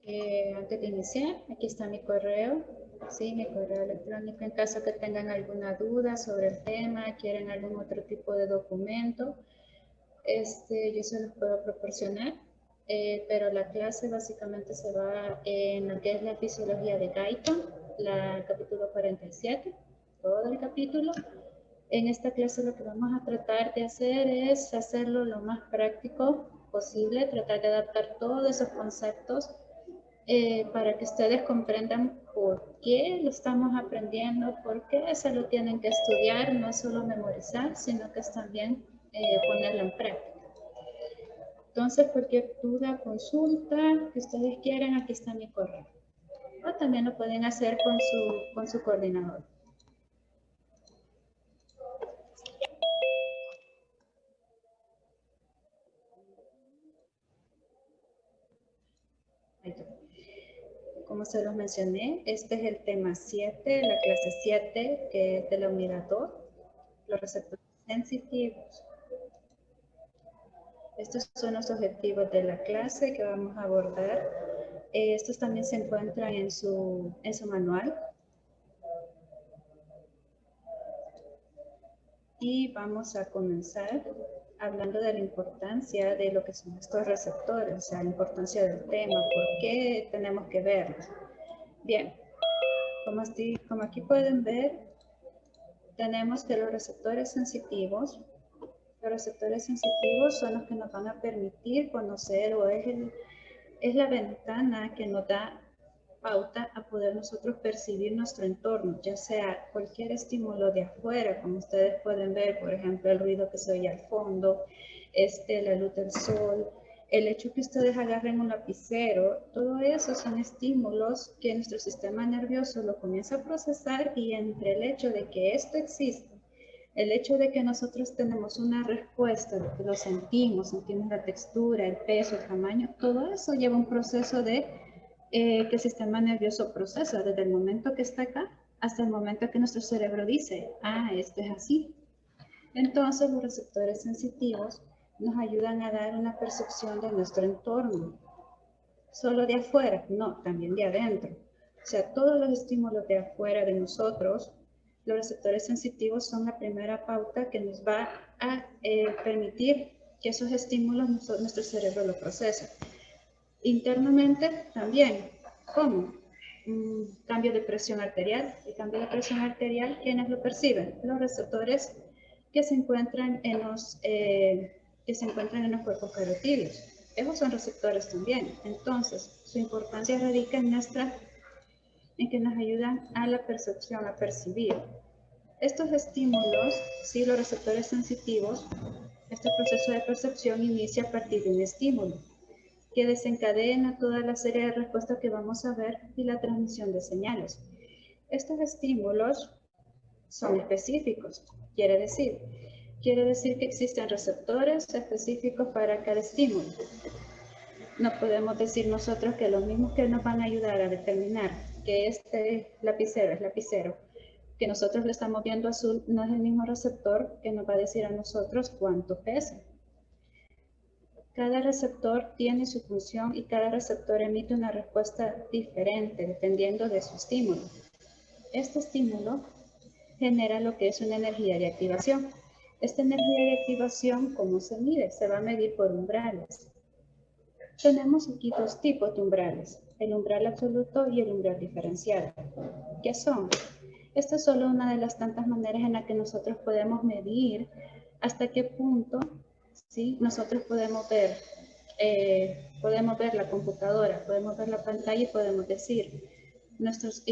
Antes de iniciar, aquí está mi correo, sí, mi correo electrónico. En caso que tengan alguna duda sobre el tema, quieren algún otro tipo de documento, yo se los puedo proporcionar. Pero la clase básicamente se va en lo que es la fisiología de Guyton, el capítulo 47, todo el capítulo. En esta clase lo que vamos a tratar de hacer es hacerlo lo más práctico posible, tratar de adaptar todos esos conceptos para que ustedes comprendan por qué lo estamos aprendiendo, por qué se lo tienen que estudiar, no solo memorizar, sino que es también ponerlo en práctica. Entonces, cualquier duda, consulta que ustedes quieran, aquí está mi correo. O también lo pueden hacer con su coordinador. Como se los mencioné, este es el tema 7, la clase 7, que es de la unidad 2, los receptores sensitivos. Estos son los objetivos de la clase que vamos a abordar. Estos también se encuentran en su manual. Y vamos a comenzar hablando de la importancia de lo que son estos receptores, o sea, la importancia del tema, por qué tenemos que verlos. Bien, como aquí pueden ver, tenemos que los receptores sensitivos son los que nos van a permitir conocer o es la ventana que nos da pauta a poder nosotros percibir nuestro entorno, ya sea cualquier estímulo de afuera, como ustedes pueden ver, por ejemplo, el ruido que se oye al fondo, la luz del sol, el hecho que ustedes agarren un lapicero, todo eso son estímulos que nuestro sistema nervioso lo comienza a procesar, y entre el hecho de que esto existe, el hecho de que nosotros tenemos una respuesta, de que lo sentimos la textura, el peso, el tamaño, todo eso lleva un proceso de que el sistema nervioso procesa desde el momento que está acá hasta el momento que nuestro cerebro dice, ah, esto es así. Entonces los receptores sensitivos nos ayudan a dar una percepción de nuestro entorno. Solo de afuera, no, también de adentro. O sea, todos los estímulos de afuera de nosotros, los receptores sensitivos son la primera pauta que nos va a permitir que esos estímulos nuestro cerebro lo procese. Internamente también, ¿cómo? Cambio de presión arterial. El cambio de presión arterial, ¿quiénes lo perciben? Los receptores que se encuentran en los cuerpos carotídeos. Esos son receptores también. Entonces, su importancia radica en que nos ayudan a la percepción, a percibir. Estos estímulos, sí, los receptores sensitivos, este proceso de percepción inicia a partir de un estímulo que desencadena toda la serie de respuestas que vamos a ver y la transmisión de señales. Estos estímulos son específicos, quiere decir que existen receptores específicos para cada estímulo. No podemos decir nosotros que los mismos que nos van a ayudar a determinar que este lapicero es lapicero, que nosotros le estamos viendo azul, no es el mismo receptor que nos va a decir a nosotros cuánto pesa. Cada receptor tiene su función y cada receptor emite una respuesta diferente dependiendo de su estímulo. Este estímulo genera lo que es una energía de activación. Esta energía de activación, ¿cómo se mide? Se va a medir por umbrales. Tenemos aquí dos tipos de umbrales, el umbral absoluto y el umbral diferencial. ¿Qué son? Esta es solo una de las tantas maneras en las que nosotros podemos medir hasta qué punto, ¿sí?, nosotros podemos ver la computadora, podemos ver la pantalla y podemos decir, nosotros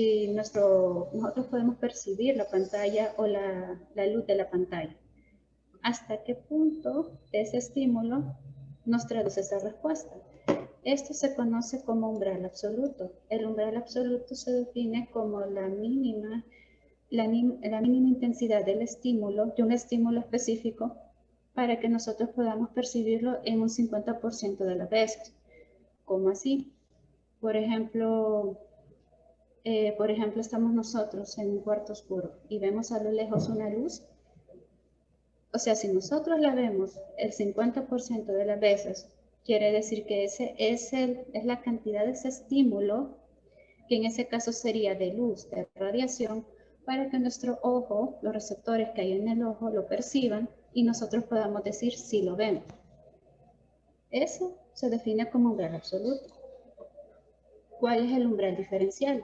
podemos percibir la pantalla o la luz de la pantalla. ¿Hasta qué punto ese estímulo nos traduce esa respuesta? Esto se conoce como umbral absoluto. El umbral absoluto se define como la mínima intensidad del estímulo, de un estímulo específico, para que nosotros podamos percibirlo en un 50% de las veces. ¿Cómo así? Por ejemplo, estamos nosotros en un cuarto oscuro y vemos a lo lejos una luz. O sea, si nosotros la vemos el 50% de las veces, Quiere decir que ese es la cantidad de ese estímulo, que en ese caso sería de luz, de radiación, para que nuestro ojo, los receptores que hay en el ojo, lo perciban y nosotros podamos decir si lo vemos. Eso se define como umbral absoluto. ¿Cuál es el umbral diferencial?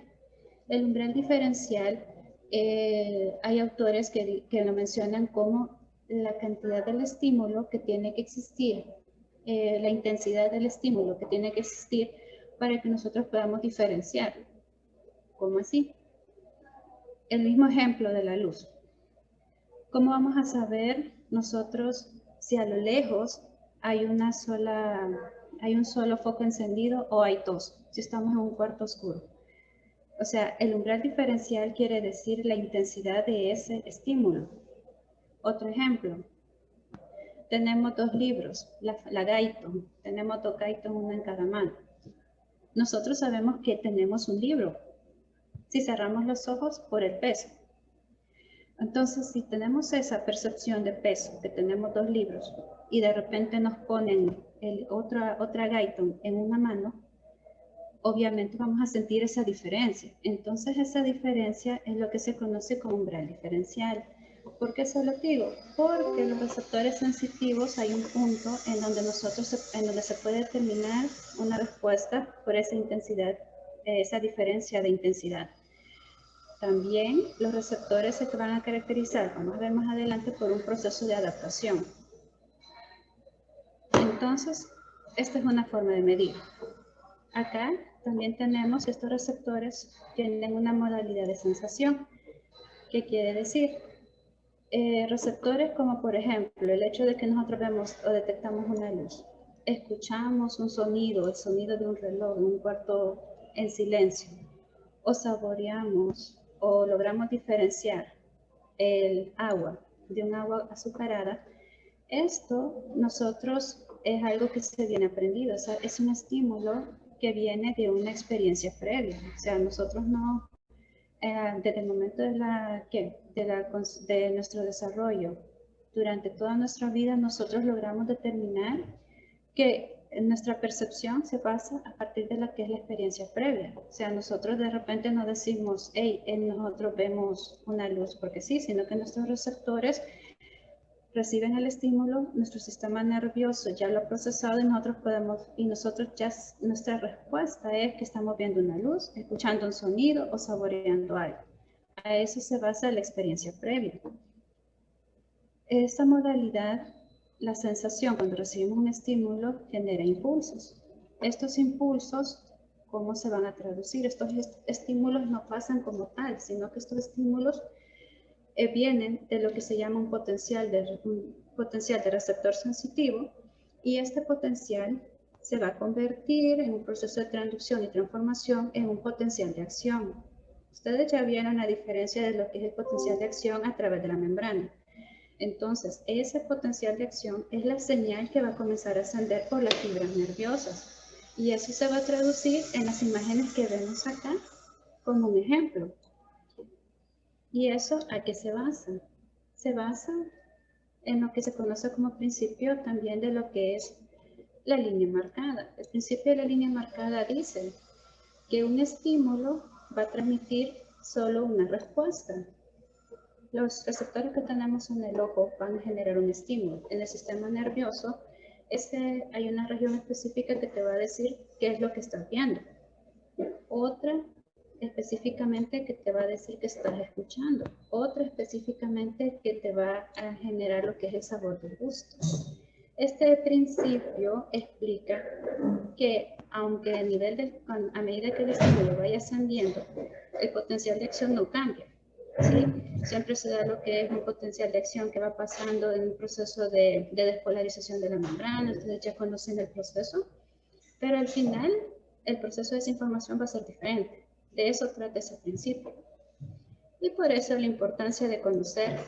El umbral diferencial, hay autores que lo mencionan como la cantidad del estímulo que tiene que existir, la intensidad del estímulo que tiene que existir para que nosotros podamos diferenciarlo. ¿Cómo así? El mismo ejemplo de la luz. ¿Cómo vamos a saber nosotros si a lo lejos hay un solo foco encendido o hay dos, si estamos en un cuarto oscuro? O sea, el umbral diferencial quiere decir la intensidad de ese estímulo. Otro ejemplo, tenemos dos libros, la Guyton, tenemos dos Guyton, una en cada mano. Nosotros sabemos que tenemos un libro si cerramos los ojos por el peso. Entonces, si tenemos esa percepción de peso, que tenemos dos libros, y de repente nos ponen otra Guyton en una mano, obviamente vamos a sentir esa diferencia. Entonces, esa diferencia es lo que se conoce como umbral diferencial. ¿Por qué se lo digo? Porque los receptores sensitivos hay un punto en donde se puede determinar una respuesta por esa intensidad, esa diferencia de intensidad. También los receptores se van a caracterizar, vamos a ver más adelante, por un proceso de adaptación. Entonces, esta es una forma de medir. Acá también tenemos que estos receptores tienen una modalidad de sensación. ¿Qué quiere decir? Receptores como por ejemplo el hecho de que nosotros vemos o detectamos una luz, escuchamos un sonido, el sonido de un reloj en un cuarto en silencio, o saboreamos o logramos diferenciar el agua de un agua azucarada. Esto nosotros es algo que se viene aprendido, o sea, es un estímulo que viene de una experiencia previa. O sea, nosotros no, desde el momento de nuestro desarrollo, durante toda nuestra vida, nosotros logramos determinar que nuestra percepción se basa a partir de la que es la experiencia previa. O sea, nosotros de repente no decimos, hey, nosotros vemos una luz porque sí, sino que nuestros receptores reciben el estímulo, nuestro sistema nervioso ya lo ha procesado y nosotros ya, nuestra respuesta es que estamos viendo una luz, escuchando un sonido o saboreando algo. A eso se basa la experiencia previa. Esta modalidad, la sensación cuando recibimos un estímulo genera impulsos. Estos impulsos, ¿cómo se van a traducir? Estos estímulos no pasan como tal, sino que estos estímulos vienen de lo que se llama un potencial de receptor sensitivo, y este potencial se va a convertir en un proceso de transducción y transformación en un potencial de acción. Ustedes ya vieron la diferencia de lo que es el potencial de acción a través de la membrana. Entonces, ese potencial de acción es la señal que va a comenzar a ascender por las fibras nerviosas, y eso se va a traducir en las imágenes que vemos acá como un ejemplo. ¿Y eso a qué se basa? Se basa en lo que se conoce como principio también de lo que es la línea marcada. El principio de la línea marcada dice que un estímulo va a transmitir solo una respuesta. Los receptores que tenemos en el ojo van a generar un estímulo. En el sistema nervioso hay una región específica que te va a decir qué es lo que estás viendo. Otra específicamente que te va a decir que estás escuchando. Otra específicamente que te va a generar lo que es el sabor del gusto. Este principio explica que aunque a medida que el estímulo vaya ascendiendo, el potencial de acción no cambia. ¿Sí? Siempre se da lo que es un potencial de acción que va pasando en un proceso de despolarización de la membrana. Ustedes ya conocen el proceso, pero al final el proceso de desinformación va a ser diferente. De eso trata ese principio. Y por eso la importancia de conocer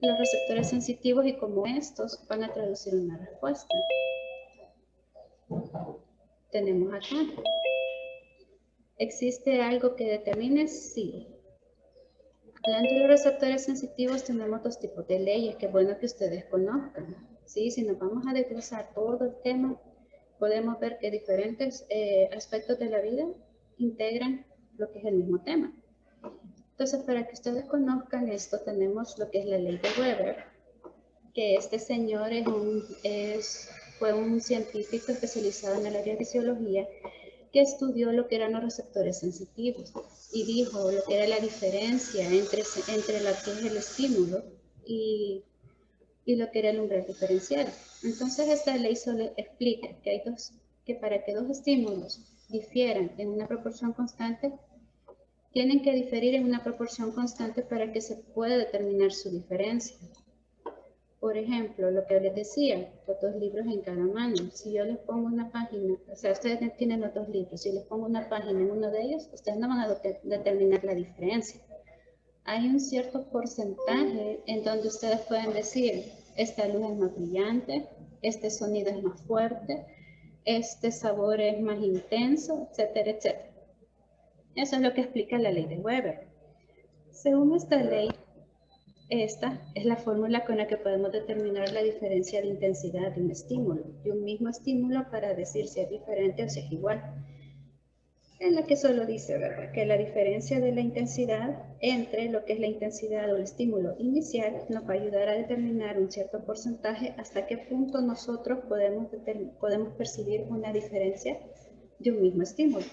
los receptores sensitivos y cómo estos van a traducir una respuesta. Tenemos acá. ¿Existe algo que determine? Sí. Hablando de los receptores sensitivos, tenemos dos tipos de leyes que es bueno que ustedes conozcan. ¿sí? Si nos vamos a desglosar todo el tema, podemos ver que diferentes aspectos de la vida integran lo que es el mismo tema. Entonces, para que ustedes conozcan esto, tenemos lo que es la ley de Weber, que este señor fue un científico especializado en el área de fisiología que estudió lo que eran los receptores sensitivos y dijo lo que era la diferencia entre lo que es el estímulo y lo que era el umbral diferencial. Entonces, esta ley solo explica que para que dos estímulos difieran en una proporción constante, tienen que diferir en una proporción constante para que se pueda determinar su diferencia. Por ejemplo, lo que les decía, los dos libros en cada mano. Si yo les pongo una página, o sea, ustedes tienen los dos libros, si les pongo una página en uno de ellos, ustedes no van a determinar la diferencia. Hay un cierto porcentaje en donde ustedes pueden decir, esta luz es más brillante, este sonido es más fuerte, este sabor es más intenso, etcétera, etcétera. Eso es lo que explica la ley de Weber. Según esta ley, esta es la fórmula con la que podemos determinar la diferencia de intensidad de un estímulo, de un mismo estímulo para decir si es diferente o si es igual. En la que solo dice, ¿verdad?, que la diferencia de la intensidad entre lo que es la intensidad o el estímulo inicial nos va a ayudar a determinar un cierto porcentaje hasta qué punto nosotros podemos percibir una diferencia de un mismo estímulo.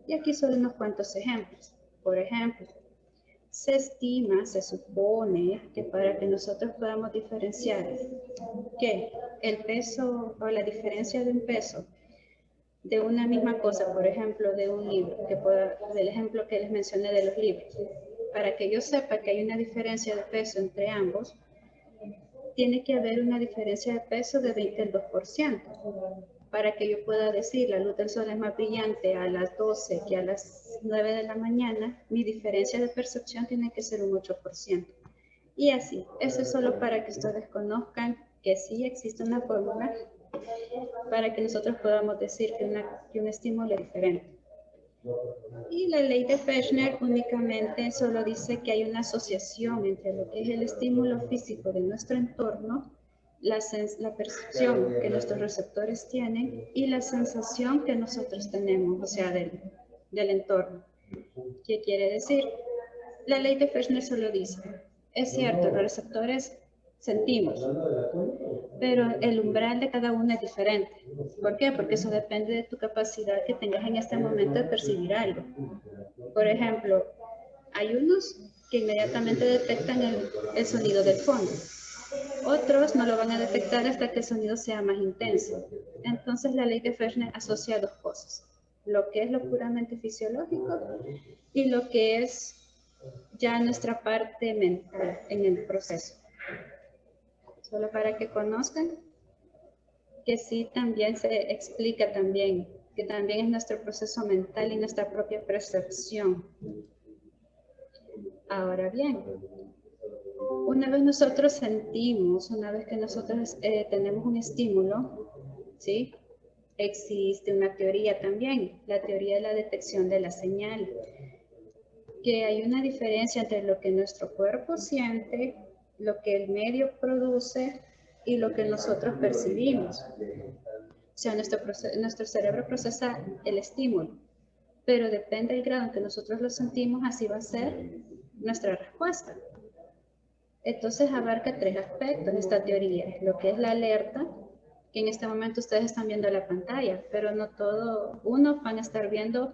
Y aquí solo unos cuantos ejemplos. Por ejemplo, se supone que para que nosotros podamos diferenciar que el peso o la diferencia de un peso de una misma cosa, por ejemplo, de un libro, del ejemplo que les mencioné de los libros, para que yo sepa que hay una diferencia de peso entre ambos, tiene que haber una diferencia de peso de 22%. Para que yo pueda decir la luz del sol es más brillante a las 12 que a las 9 de la mañana, mi diferencia de percepción tiene que ser un 8%. Y así, eso es solo para que ustedes conozcan que sí existe una fórmula para que nosotros podamos decir que un estímulo es diferente. Y la ley de Fechner únicamente solo dice que hay una asociación entre lo que es el estímulo físico de nuestro entorno, la percepción que nuestros receptores tienen y la sensación que nosotros tenemos, o sea, del entorno. ¿Qué quiere decir? La ley de Fechner solo dice, es cierto, los receptores sentimos, pero el umbral de cada uno es diferente. ¿Por qué? Porque eso depende de tu capacidad que tengas en este momento de percibir algo. Por ejemplo, hay unos que inmediatamente detectan el sonido del fondo. Otros no lo van a detectar hasta que el sonido sea más intenso. Entonces la ley de Fechner asocia dos cosas. Lo que es lo puramente fisiológico y lo que es ya nuestra parte mental en el proceso. Solo para que conozcan que sí también se explica también, que también es nuestro proceso mental y nuestra propia percepción. Ahora bien, una vez nosotros sentimos, una vez que nosotros tenemos un estímulo, ¿sí? Existe una teoría también, la teoría de la detección de la señal, que hay una diferencia entre lo que nuestro cuerpo siente, lo que el medio produce y lo que nosotros percibimos. O sea, nuestro cerebro procesa el estímulo, pero depende del grado en que nosotros lo sentimos, así va a ser nuestra respuesta. Entonces abarca tres aspectos esta teoría, lo que es la alerta, que en este momento ustedes están viendo la pantalla, pero no todo, unos van a estar viendo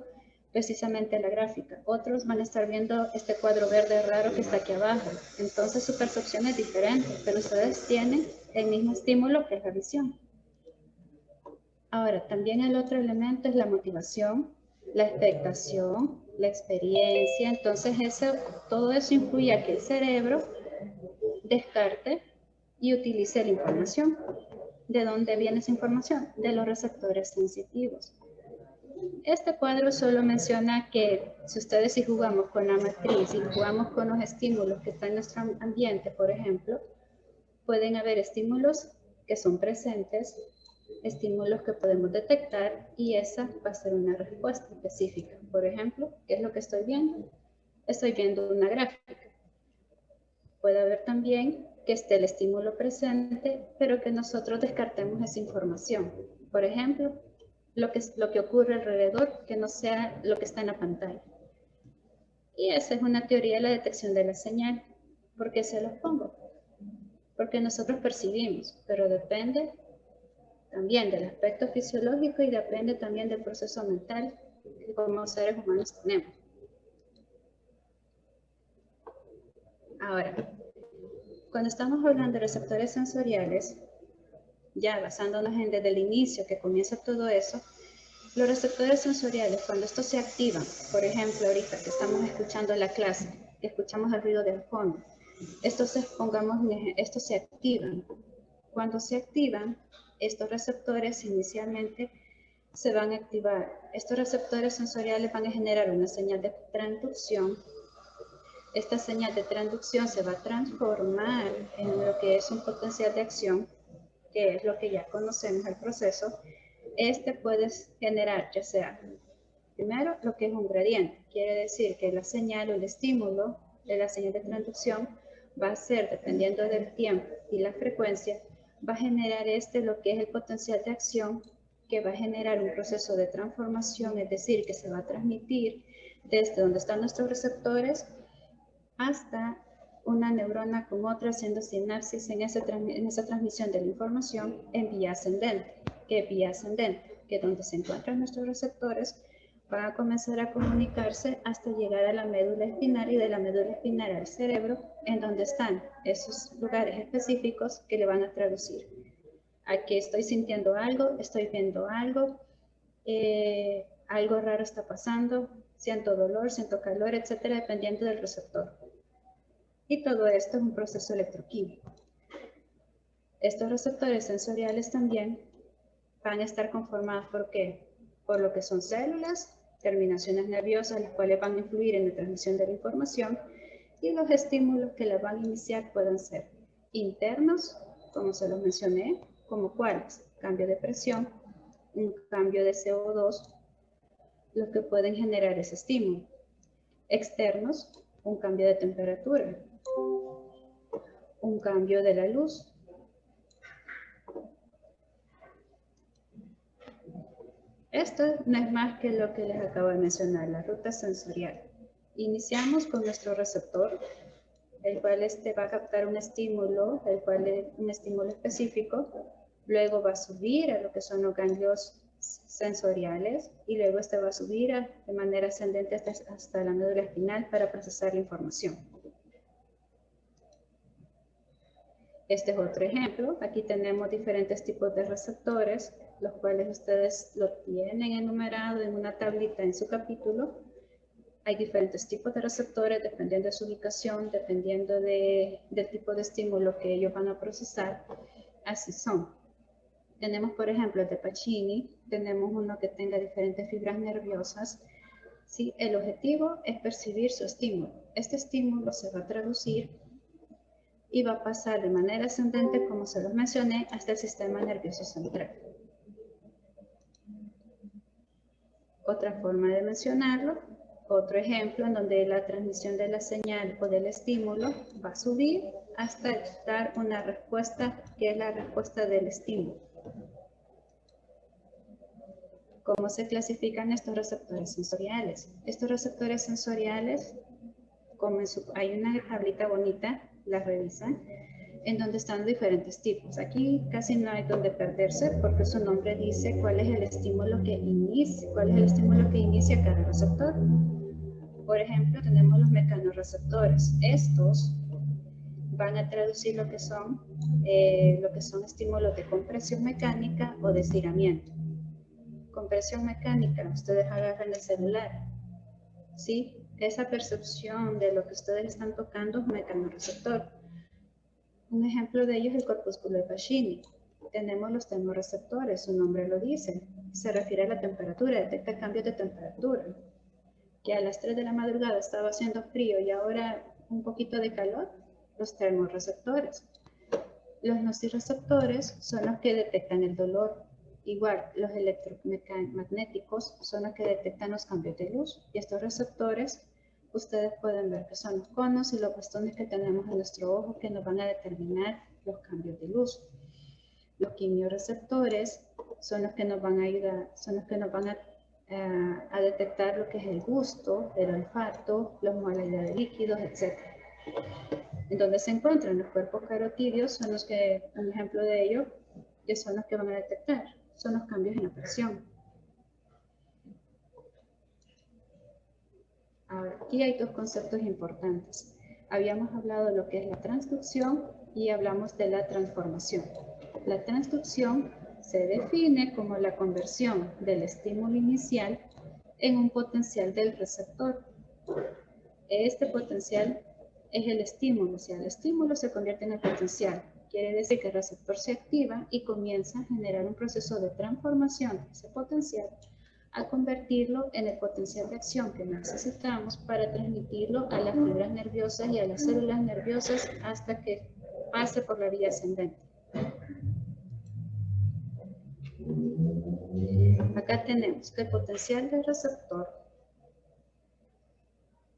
precisamente la gráfica, otros van a estar viendo este cuadro verde raro que está aquí abajo, entonces su percepción es diferente, pero ustedes tienen el mismo estímulo que es la visión. Ahora, también el otro elemento es la motivación, la expectación, la experiencia. Entonces, todo eso influye a que el cerebro descarte y utilice la información. ¿De dónde viene esa información? De los receptores sensitivos. Este cuadro solo menciona que si jugamos con la matriz y jugamos con los estímulos que están en nuestro ambiente, por ejemplo, pueden haber estímulos que son presentes, estímulos que podemos detectar y esa va a ser una respuesta específica. Por ejemplo, ¿qué es lo que estoy viendo? Estoy viendo una gráfica. Puede haber también que esté el estímulo presente, pero que nosotros descartemos esa información. Por ejemplo, lo que ocurre alrededor, que no sea lo que está en la pantalla. Y esa es una teoría de la detección de la señal. ¿Por qué se los pongo? Porque nosotros percibimos, pero depende también del aspecto fisiológico y depende también del proceso mental que como seres humanos tenemos. Ahora, cuando estamos hablando de receptores sensoriales, ya basándonos en desde el inicio que comienza todo eso, los receptores sensoriales, cuando estos se activan, por ejemplo, ahorita que estamos escuchando la clase, que escuchamos el ruido del fondo, estos se activan. Cuando se activan, estos receptores inicialmente se van a activar. Estos receptores sensoriales van a generar una señal de transducción. Esta señal de transducción se va a transformar en lo que es un potencial de acción, que es lo que ya conocemos el proceso. Este puede generar, ya sea, primero, lo que es un gradiente. Quiere decir que la señal o el estímulo de la señal de transducción va a ser, dependiendo del tiempo y la frecuencia, va a generar lo que es el potencial de acción, que va a generar un proceso de transformación, es decir, que se va a transmitir desde donde están nuestros receptores hasta una neurona con otra haciendo sinapsis en esa transmisión de la información en vía ascendente. ¿Qué vía ascendente? Que donde se encuentran nuestros receptores van a comenzar a comunicarse hasta llegar a la médula espinal y de la médula espinal al cerebro, en donde están esos lugares específicos que le van a traducir. Aquí estoy sintiendo algo, estoy viendo algo, algo raro está pasando, siento dolor, siento calor, etcétera, dependiendo del receptor. Y todo esto es un proceso electroquímico. Estos receptores sensoriales también van a estar conformados ¿por qué? Por lo que son células, terminaciones nerviosas, las cuales van a influir en la transmisión de la información, y los estímulos que la van a iniciar pueden ser internos, como se los mencioné, como cuáles, cambio de presión, un cambio de CO2, lo que pueden generar ese estímulo. Externos, un cambio de temperatura, un cambio de la luz. Esto no es más que lo que les acabo de mencionar, la ruta sensorial. Iniciamos con nuestro receptor, el cual va a captar un estímulo, un estímulo específico, luego va a subir a lo que son los ganglios sensoriales y luego va a subir de manera ascendente hasta la médula espinal para procesar la información. Este es otro ejemplo. Aquí tenemos diferentes tipos de receptores, los cuales ustedes lo tienen enumerado en una tablita en su capítulo. Hay diferentes tipos de receptores dependiendo de su ubicación, dependiendo del tipo de estímulo que ellos van a procesar. Así son. Tenemos, por ejemplo, el de Pacini. Tenemos uno que tenga diferentes fibras nerviosas. ¿Sí? El objetivo es percibir su estímulo. Este estímulo se va a traducir y va a pasar de manera ascendente, como se los mencioné, hasta el sistema nervioso central. Otra forma de mencionarlo, otro ejemplo en donde la transmisión de la señal o del estímulo va a subir hasta dar una respuesta que es la respuesta del estímulo. ¿Cómo se clasifican estos receptores sensoriales? Estos receptores sensoriales, hay una tablita bonita, la revisan, en donde están diferentes tipos. Aquí casi no hay donde perderse porque su nombre dice cuál es el estímulo que inicia cada receptor. Por ejemplo, tenemos los mecanorreceptores. Estos van a traducir lo que son estímulos de compresión mecánica o de estiramiento. Compresión mecánica, ustedes agarran el celular, ¿sí? Esa percepción de lo que ustedes están tocando es un mecanorreceptor. Un ejemplo de ello es el corpúsculo de Pacini. Tenemos los termorreceptores, su nombre lo dice, se refiere a la temperatura, detecta cambios de temperatura. Que a las 3 de la madrugada estaba haciendo frío y ahora un poquito de calor, los termorreceptores. Los nociceptores son los que detectan el dolor. Igual, los electromagnéticos son los que detectan los cambios de luz. Y estos receptores ustedes pueden ver que son los conos y los bastones que tenemos en nuestro ojo que nos van a determinar los cambios de luz. Los quimioreceptores son los que nos van a ayudar, son los que nos van a detectar lo que es el gusto, el olfato, la osmolaridad de líquidos, etc. En donde se encuentran los cuerpos carotídeos, son los que, un ejemplo de ello, que son los que van a detectar, son los cambios en la presión. Ahora, aquí hay dos conceptos importantes. Habíamos hablado de lo que es la transducción y hablamos de la transformación. La transducción se define como la conversión del estímulo inicial en un potencial del receptor. Este potencial es el estímulo, o sea, el estímulo se convierte en el potencial. Quiere decir que el receptor se activa y comienza a generar un proceso de transformación de ese potencial a convertirlo en el potencial de acción que necesitamos para transmitirlo a las fibras nerviosas y a las células nerviosas hasta que pase por la vía ascendente. Acá tenemos que el potencial del receptor,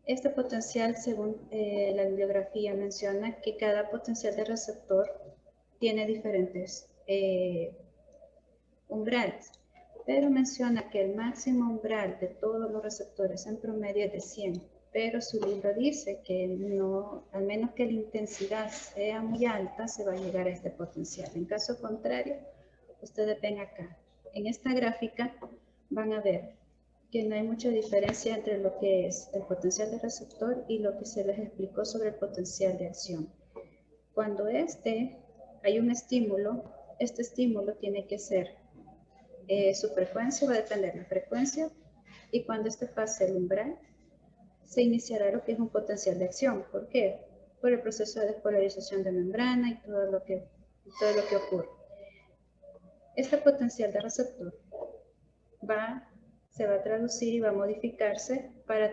este potencial, según la bibliografía, menciona que cada potencial de receptor tiene diferentes umbrales, pero menciona que el máximo umbral de todos los receptores en promedio es de 100, pero su libro dice que no, al menos que la intensidad sea muy alta, se va a llegar a este potencial. En caso contrario, ustedes ven acá, en esta gráfica van a ver que no hay mucha diferencia entre lo que es el potencial de receptor y lo que se les explicó sobre el potencial de acción. Cuando hay un estímulo, este estímulo tiene que ser, su frecuencia va a depender de la frecuencia, y cuando pase el umbral, se iniciará lo que es un potencial de acción. ¿Por qué? Por el proceso de despolarización de membrana y todo lo que ocurre. Este potencial de receptor se va a traducir y va a modificarse para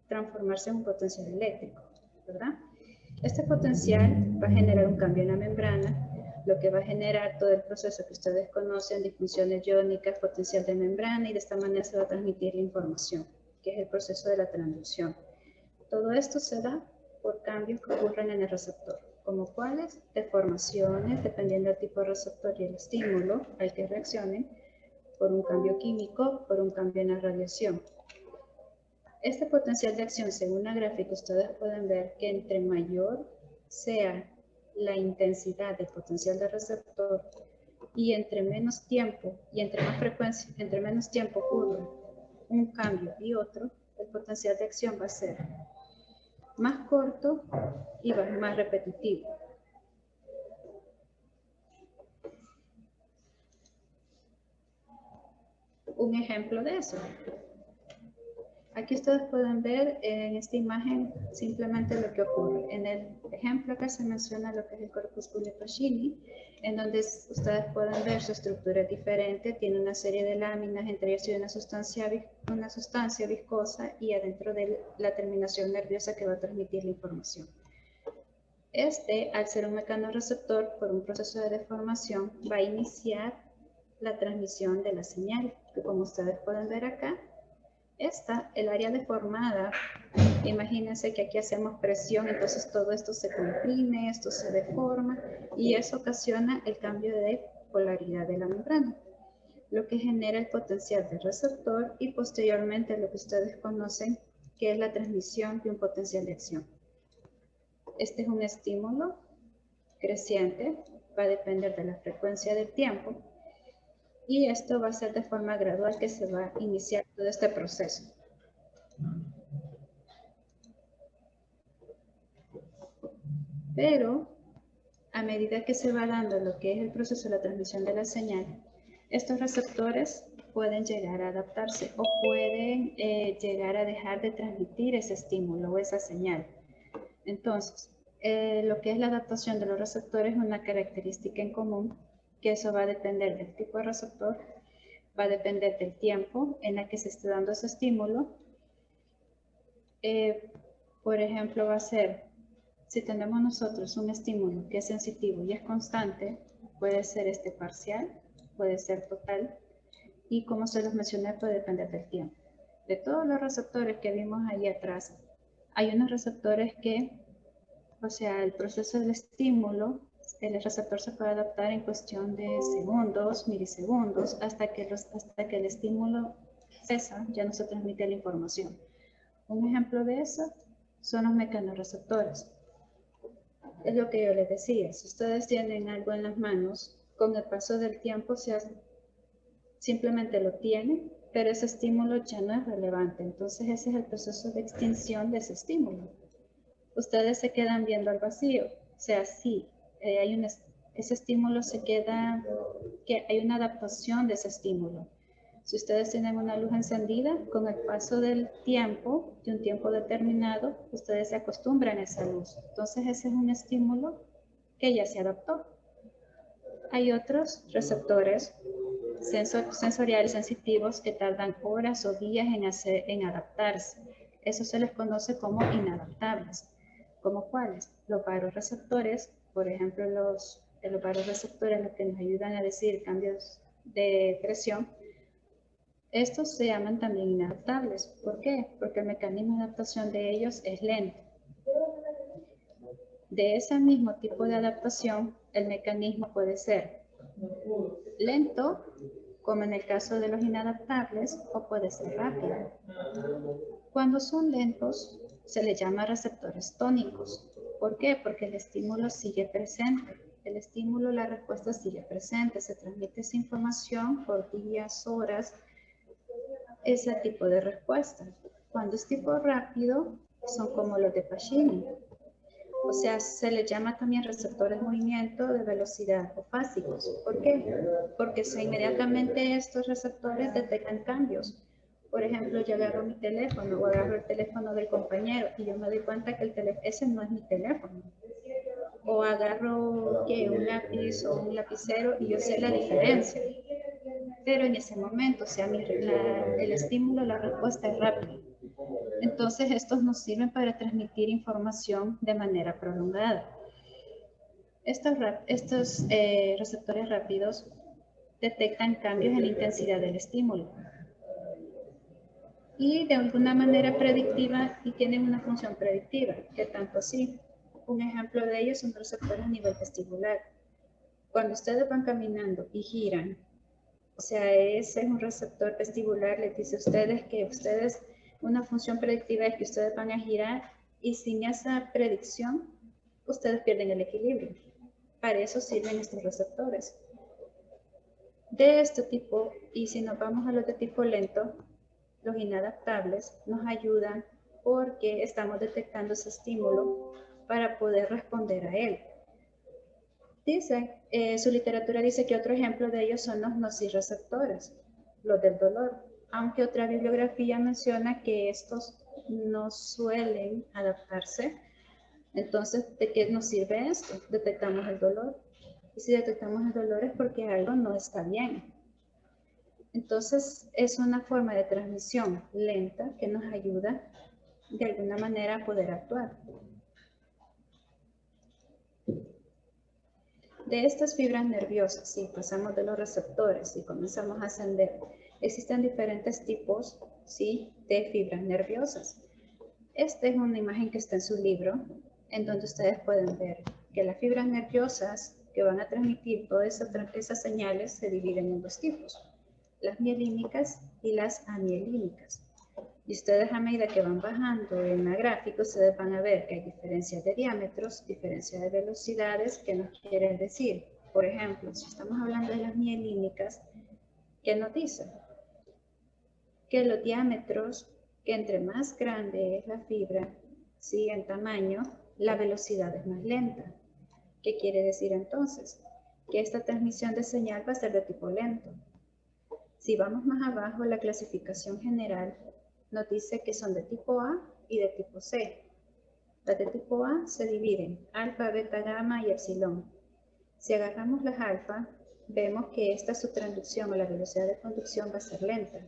transformarse en un potencial eléctrico, ¿verdad? Este potencial va a generar un cambio en la membrana, lo que va a generar todo el proceso que ustedes conocen, disfunciones iónicas, potencial de membrana, y de esta manera se va a transmitir la información, que es el proceso de la transducción. Todo esto se da por cambios que ocurren en el receptor, como cuáles deformaciones, dependiendo del tipo de receptor y el estímulo al que reaccionen, por un cambio químico, por un cambio en la radiación. Este potencial de acción, según la gráfica, ustedes pueden ver que entre mayor sea la intensidad del potencial del receptor y entre menos tiempo y entre más frecuencia, entre menos tiempo ocurre un cambio y otro, el potencial de acción va a ser más corto y más repetitivo. Un ejemplo de eso. Aquí ustedes pueden ver en esta imagen simplemente lo que ocurre. En el ejemplo acá se menciona lo que es el corpúsculo Pacini, en donde ustedes pueden ver su estructura es diferente, tiene una serie de láminas, entre ellas hay una sustancia viscosa y adentro de la terminación nerviosa que va a transmitir la información. Al ser un mecanorreceptor, por un proceso de deformación, va a iniciar la transmisión de la señal, que como ustedes pueden ver acá, el área deformada, imagínense que aquí hacemos presión, entonces todo esto se comprime, esto se deforma, y eso ocasiona el cambio de polaridad de la membrana, lo que genera el potencial del receptor y posteriormente lo que ustedes conocen que es la transmisión de un potencial de acción. Este es un estímulo creciente, va a depender de la frecuencia del tiempo, y esto va a ser de forma gradual que se va a iniciar todo este proceso. Pero a medida que se va dando lo que es el proceso de la transmisión de la señal, estos receptores pueden llegar a adaptarse o pueden llegar a dejar de transmitir ese estímulo o esa señal. Entonces, lo que es la adaptación de los receptores es una característica en común, que eso va a depender del tipo de receptor, va a depender del tiempo en el que se esté dando ese estímulo. Por ejemplo, va a ser, si tenemos nosotros un estímulo que es sensitivo y es constante, puede ser parcial, puede ser total, y como se los mencioné, puede depender del tiempo. De todos los receptores que vimos ahí atrás, Hay unos receptores que, o sea, el proceso del estímulo, el receptor se puede adaptar en cuestión de segundos, milisegundos, hasta que el estímulo cesa, ya no se transmite la información. Un ejemplo de eso son los mecanorreceptores. Es lo que yo les decía, si ustedes tienen algo en las manos, con el paso del tiempo simplemente lo tienen, pero ese estímulo ya no es relevante. Entonces ese es el proceso de extinción de ese estímulo. Ustedes se quedan viendo al vacío. O sea, sí, ese estímulo se queda, que hay una adaptación de ese estímulo. Si ustedes tienen una luz encendida, con el paso del tiempo, de un tiempo determinado, ustedes se acostumbran a esa luz. Entonces ese es un estímulo que ya se adaptó. Hay otros receptores sensoriales sensitivos que tardan horas o días en adaptarse. Eso se les conoce como inadaptables. ¿Como cuáles? Los barorreceptores, por ejemplo, los barorreceptores, los que nos ayudan a decir cambios de presión, estos se llaman también inadaptables. ¿Por qué? Porque el mecanismo de adaptación de ellos es lento. De ese mismo tipo de adaptación, el mecanismo puede ser lento, como en el caso de los inadaptables, o puede ser rápido. Cuando son lentos, se les llama receptores tónicos. ¿Por qué? Porque el estímulo sigue presente. El estímulo, la respuesta sigue presente. Se transmite esa información por días, horas, ese tipo de respuesta. Cuando es tipo rápido, son como los de Pacini. O sea, se les llama también receptores de movimiento de velocidad o fásicos. ¿Por qué? Porque inmediatamente estos receptores detectan cambios. Por ejemplo, yo agarro mi teléfono o agarro el teléfono del compañero y yo me doy cuenta que ese no es mi teléfono. O agarro un lápiz o un lapicero y yo sé la diferencia. Pero en ese momento, o sea, el estímulo, la respuesta es rápida. Entonces, estos nos sirven para transmitir información de manera prolongada. Estos receptores rápidos detectan cambios en la intensidad del estímulo y de alguna manera predictiva y tienen una función predictiva, que tanto así. Un ejemplo de ello son receptores a nivel vestibular. Cuando ustedes van caminando y giran, o sea, ese es un receptor vestibular, les dice a ustedes que una función predictiva es que ustedes van a girar y sin esa predicción, ustedes pierden el equilibrio. Para eso sirven estos receptores. De este tipo, y si nos vamos a los de tipo lento, los inadaptables nos ayudan porque estamos detectando ese estímulo para poder responder a él. Su literatura dice que otro ejemplo de ellos son los nociceptores, los del dolor, aunque otra bibliografía menciona que estos no suelen adaptarse. Entonces, ¿de qué nos sirve esto? Detectamos el dolor. Y si detectamos el dolor es porque algo no está bien. Entonces, es una forma de transmisión lenta que nos ayuda de alguna manera a poder actuar. De estas fibras nerviosas, si pasamos de los receptores y comenzamos a ascender, existen diferentes tipos, ¿sí?, de fibras nerviosas. Esta es una imagen que está en su libro, en donde ustedes pueden ver que las fibras nerviosas que van a transmitir todas esas señales se dividen en dos tipos, las mielínicas y las amielínicas. Y ustedes a medida que van bajando en la gráfica, ustedes van a ver que hay diferencias de diámetros, diferencias de velocidades, que nos quieren decir. Por ejemplo, si estamos hablando de las mielínicas, ¿qué nos dice? Que los diámetros, que entre más grande es la fibra, ¿sí?, en tamaño, la velocidad es más lenta. ¿Qué quiere decir entonces? Que esta transmisión de señal va a ser de tipo lento. Si vamos más abajo, la clasificación general nos dice que son de tipo A y de tipo C. Las de tipo A se dividen alfa, beta, gamma y epsilon. Si agarramos las alfa, vemos que su transducción o la velocidad de conducción va a ser lenta.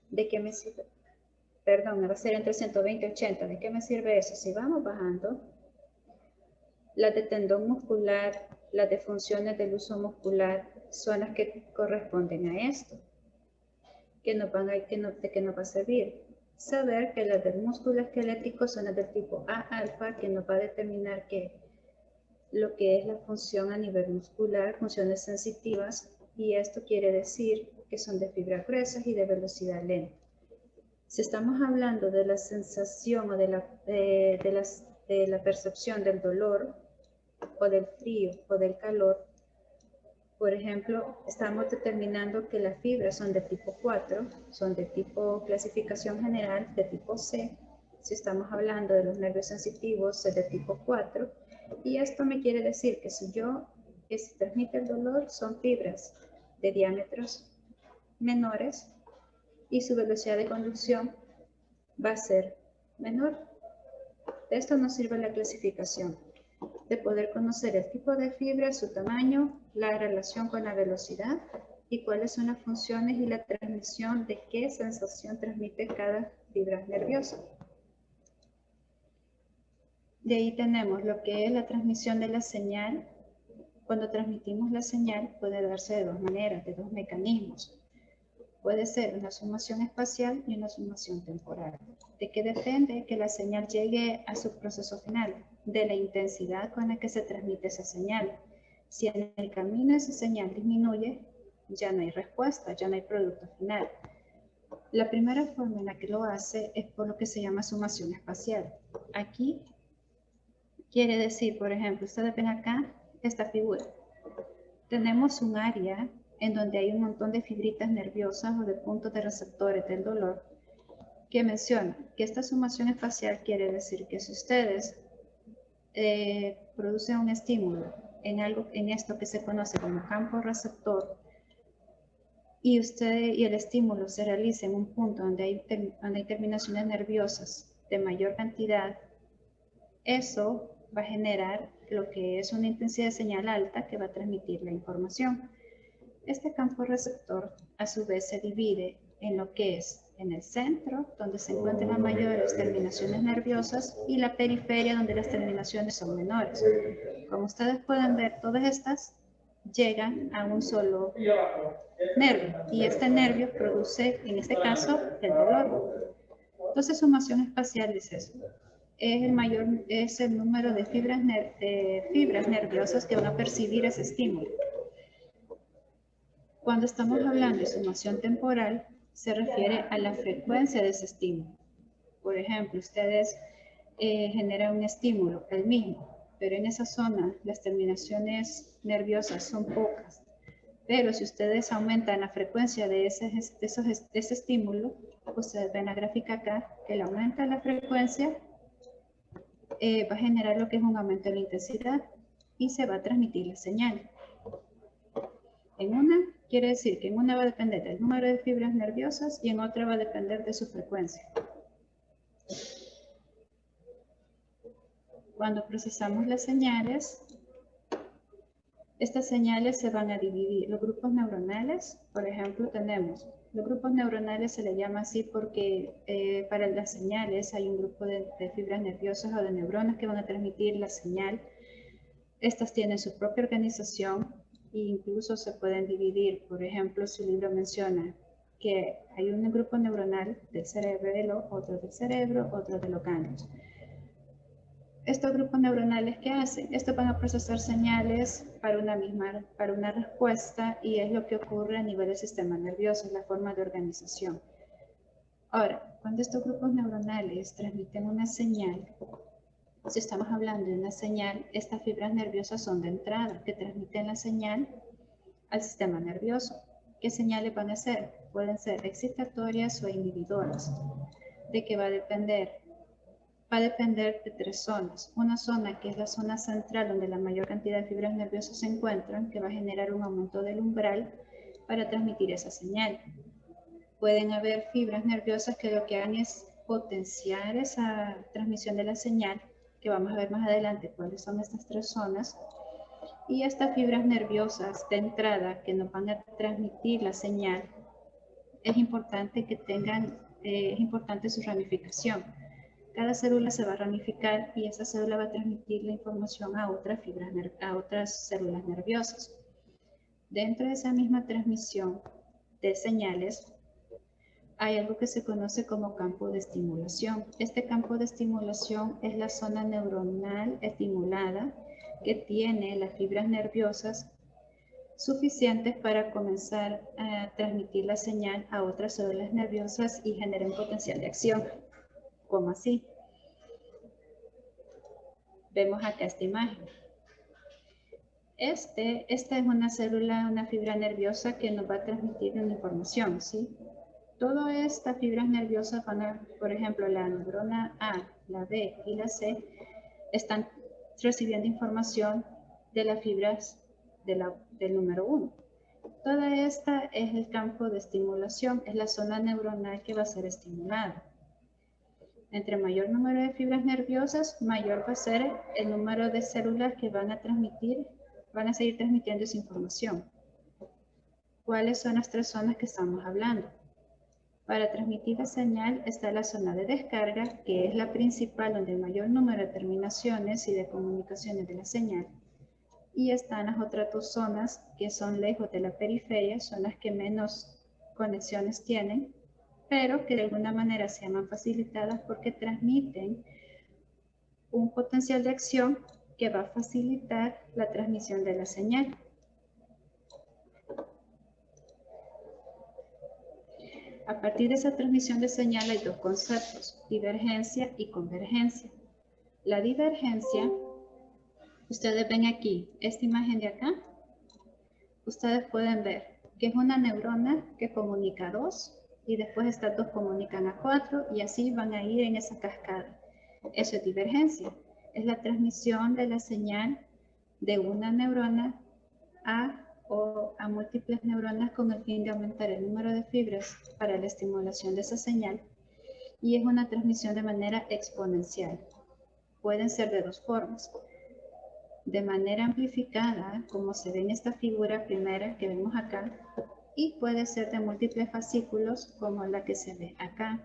¿De qué me sirve? Perdón, va a ser entre 120 y 80. ¿De qué me sirve eso? Si vamos bajando, las de tendón muscular, las de funciones del uso muscular son las que corresponden a esto. ¿De qué nos va a servir? saber que las del músculo esquelético son las del tipo A alfa, que nos va a determinar lo que es la función a nivel muscular, funciones sensitivas, y esto quiere decir que son de fibras gruesas y de velocidad lenta. Si estamos hablando de la sensación o de la percepción del dolor o del frío o del calor, por ejemplo, estamos determinando que las fibras son de tipo 4, son de tipo clasificación general, de tipo C. Si estamos hablando de los nervios sensitivos, es de tipo 4. Y esto me quiere decir que si se transmite el dolor, son fibras de diámetros menores y su velocidad de conducción va a ser menor. De esto nos sirve la clasificación, de poder conocer el tipo de fibra, su tamaño, la relación con la velocidad y cuáles son las funciones y la transmisión de qué sensación transmite cada fibra nerviosa. De ahí tenemos lo que es la transmisión de la señal. Cuando transmitimos la señal puede darse de dos maneras, de dos mecanismos. Puede ser una sumación espacial y una sumación temporal. ¿De qué depende que la señal llegue a su proceso final? De la intensidad con la que se transmite esa señal. Si en el camino esa señal disminuye, ya no hay respuesta, ya no hay producto final. La primera forma en la que lo hace es por lo que se llama sumación espacial. Aquí quiere decir, por ejemplo, ustedes ven acá esta figura. Tenemos un área en donde hay un montón de fibritas nerviosas o de puntos de receptores del dolor que menciona que esta sumación espacial quiere decir que si ustedes producen un estímulo en esto que se conoce como campo receptor y el estímulo se realiza en un punto donde hay terminaciones nerviosas de mayor cantidad, eso va a generar lo que es una intensidad de señal alta que va a transmitir la información. Este campo receptor a su vez se divide en lo que es en el centro, donde se encuentran las mayores terminaciones nerviosas, y la periferia, donde las terminaciones son menores. Como ustedes pueden ver, todas estas llegan a un solo nervio, y este nervio produce, en este caso, el dolor. Entonces, sumación espacial es eso. Es el número de fibras nerviosas que van a percibir ese estímulo. Cuando estamos hablando de sumación temporal, se refiere a la frecuencia de ese estímulo. Por ejemplo, ustedes generan un estímulo, el mismo, pero en esa zona las terminaciones nerviosas son pocas. Pero si ustedes aumentan la frecuencia de ese estímulo, ustedes ven la gráfica acá, que el aumento de la frecuencia va a generar lo que es un aumento de la intensidad y se va a transmitir la señal. En una, quiere decir que en una va a depender del número de fibras nerviosas y en otra va a depender de su frecuencia. Cuando procesamos las señales, estas señales se van a dividir. Los grupos neuronales, por ejemplo, tenemos. Los grupos neuronales se les llama así porque para las señales hay un grupo de fibras nerviosas o de neuronas que van a transmitir la señal. Estas tienen su propia organización e incluso se pueden dividir. Por ejemplo, su libro menciona que hay un grupo neuronal del cerebro, otro del cerebro, otro de los ganglios. Estos grupos neuronales, ¿qué hacen? Estos van a procesar señales para una respuesta, y es lo que ocurre a nivel del sistema nervioso, es la forma de organización. Ahora, cuando estos grupos neuronales transmiten una señal, si estamos hablando de una señal, estas fibras nerviosas son de entrada, que transmiten la señal al sistema nervioso. ¿Qué señales van a ser? Pueden ser excitatorias o inhibidoras. ¿De qué va a depender? Va a depender de tres zonas. Una zona que es la zona central, donde la mayor cantidad de fibras nerviosas se encuentran, que va a generar un aumento del umbral para transmitir esa señal. Pueden haber fibras nerviosas que lo que hagan es potenciar esa transmisión de la señal, que vamos a ver más adelante cuáles son estas tres zonas. Y estas fibras nerviosas de entrada que nos van a transmitir la señal, es importante su ramificación. Cada célula se va a ramificar y esa célula va a transmitir la información a otras células nerviosas. Dentro de esa misma transmisión de señales, hay algo que se conoce como campo de estimulación. Este campo de estimulación es la zona neuronal estimulada que tiene las fibras nerviosas suficientes para comenzar a transmitir la señal a otras células nerviosas y generar un potencial de acción. ¿Cómo así? Vemos acá esta imagen. Esta es una célula, una fibra nerviosa que nos va a transmitir una información, ¿sí? Todas estas fibras nerviosas van a, por ejemplo, la neurona A, la B y la C, están recibiendo información de las fibras del número 1. Toda esta es el campo de estimulación, es la zona neuronal que va a ser estimulada. Entre mayor número de fibras nerviosas, mayor va a ser el número de células que van a seguir transmitiendo esa información. ¿Cuáles son las tres zonas que estamos hablando? Para transmitir la señal está la zona de descarga, que es la principal donde hay mayor número de terminaciones y de comunicaciones de la señal. Y están las otras dos zonas que son lejos de la periferia, son las que menos conexiones tienen, pero que de alguna manera se llaman facilitadas porque transmiten un potencial de acción que va a facilitar la transmisión de la señal. A partir de esa transmisión de señal hay dos conceptos, divergencia y convergencia. La divergencia, ustedes ven aquí, esta imagen de acá, ustedes pueden ver que es una neurona que comunica a 2 y después estas dos comunican a 4 y así van a ir en esa cascada. Eso es divergencia, es la transmisión de la señal de una neurona o a múltiples neuronas con el fin de aumentar el número de fibras para la estimulación de esa señal y es una transmisión de manera exponencial. Pueden ser de dos formas. De manera amplificada, como se ve en esta figura primera que vemos acá, y puede ser de múltiples fascículos como la que se ve acá.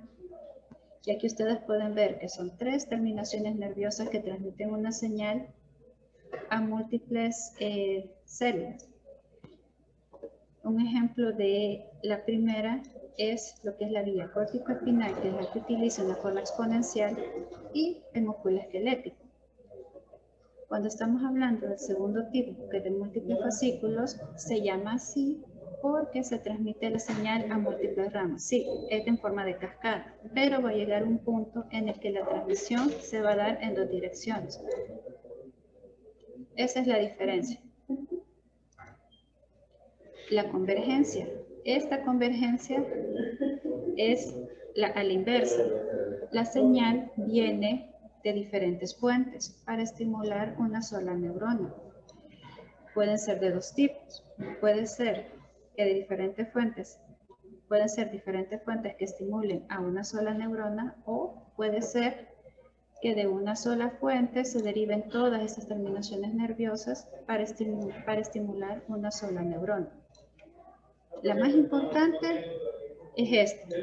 Y aquí ustedes pueden ver que son tres terminaciones nerviosas que transmiten una señal a múltiples células. Un ejemplo de la primera es lo que es la vía córtico-espinal, que es la que utiliza una forma exponencial, y el músculo esquelético. Cuando estamos hablando del segundo tipo, que es de múltiples fascículos, se llama así porque se transmite la señal a múltiples ramas. Sí, es en forma de cascada, pero va a llegar un punto en el que la transmisión se va a dar en dos direcciones. Esa es la diferencia. La convergencia. Esta convergencia es a la inversa. La señal viene de diferentes fuentes para estimular una sola neurona. Pueden ser de dos tipos. Puede ser que de diferentes fuentes, pueden ser diferentes fuentes que estimulen a una sola neurona o puede ser que de una sola fuente se deriven todas estas terminaciones nerviosas para estimular una sola neurona. La más importante es esta,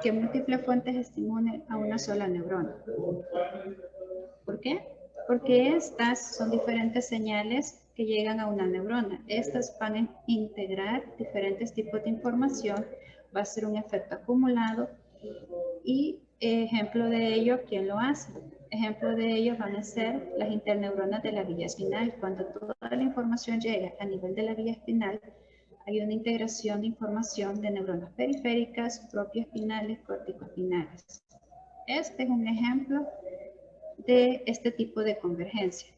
que múltiples fuentes estimulen a una sola neurona. ¿Por qué? Porque estas son diferentes señales que llegan a una neurona. Estas van a integrar diferentes tipos de información, va a ser un efecto acumulado y ejemplo de ello, ¿quién lo hace? Ejemplo de ello van a ser las interneuronas de la vía espinal. Cuando toda la información llega a nivel de la vía espinal, hay una integración de información de neuronas periféricas, propioespinales, corticoespinales. Este es un ejemplo de este tipo de convergencia.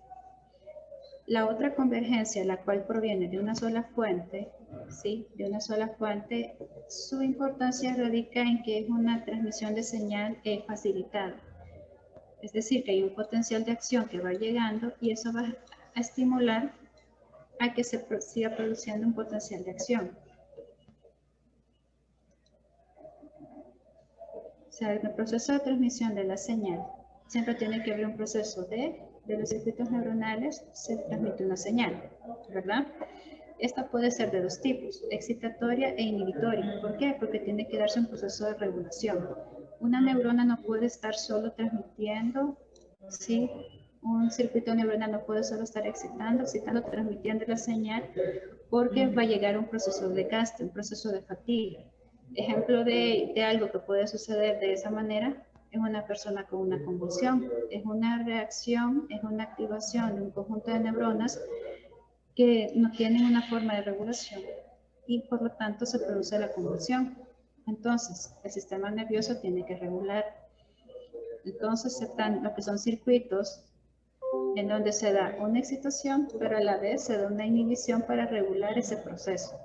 La otra convergencia, la cual proviene de una sola fuente, ¿sí? De una sola fuente, su importancia radica en que es una transmisión de señal facilitada. Es decir, que hay un potencial de acción que va llegando y eso va a estimular a que se siga produciendo un potencial de acción. O sea, en el proceso de transmisión de la señal, siempre tiene que haber un proceso de los circuitos neuronales, se transmite una señal, ¿verdad? Esta puede ser de dos tipos, excitatoria e inhibitoria. ¿Por qué? Porque tiene que darse un proceso de regulación. Una neurona no puede estar solo transmitiendo, ¿sí? Un circuito neuronal no puede solo estar excitando, transmitiendo la señal, porque va a llegar un proceso de desgaste, un proceso de fatiga. Ejemplo de algo que puede suceder de esa manera es una persona con una convulsión. Es una reacción, es una activación de un conjunto de neuronas que no tienen una forma de regulación y por lo tanto se produce la convulsión. Entonces, el sistema nervioso tiene que regular. Entonces, están lo que son circuitos en donde se da una excitación, pero a la vez se da una inhibición para regular ese proceso.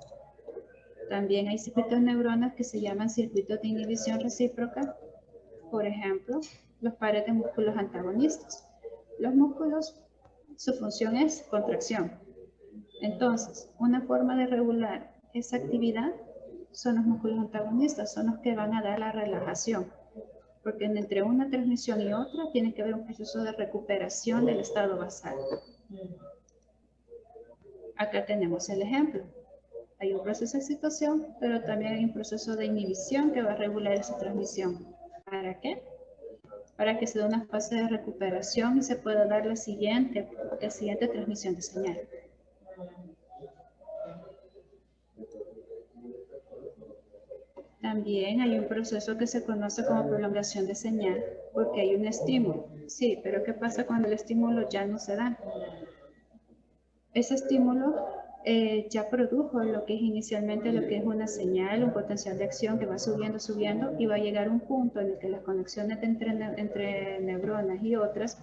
También hay circuitos de neuronas que se llaman circuitos de inhibición recíproca. Por ejemplo, los pares de músculos antagonistas. Los músculos, su función es contracción. Entonces, una forma de regular esa actividad son los músculos antagonistas, son los que van a dar la relajación. Porque entre una transmisión y otra tiene que haber un proceso de recuperación del estado basal. Acá tenemos el ejemplo. Hay un proceso de excitación, pero también hay un proceso de inhibición que va a regular esa transmisión. ¿Para qué? Para que se dé una fase de recuperación y se pueda dar la siguiente transmisión de señal. También hay un proceso que se conoce como prolongación de señal, porque hay un estímulo. Sí, pero ¿qué pasa cuando el estímulo ya no se da? Ese estímulo ya produjo lo que es inicialmente lo que es una señal, un potencial de acción que va subiendo, subiendo y va a llegar a un punto en el que las conexiones entre neuronas y otras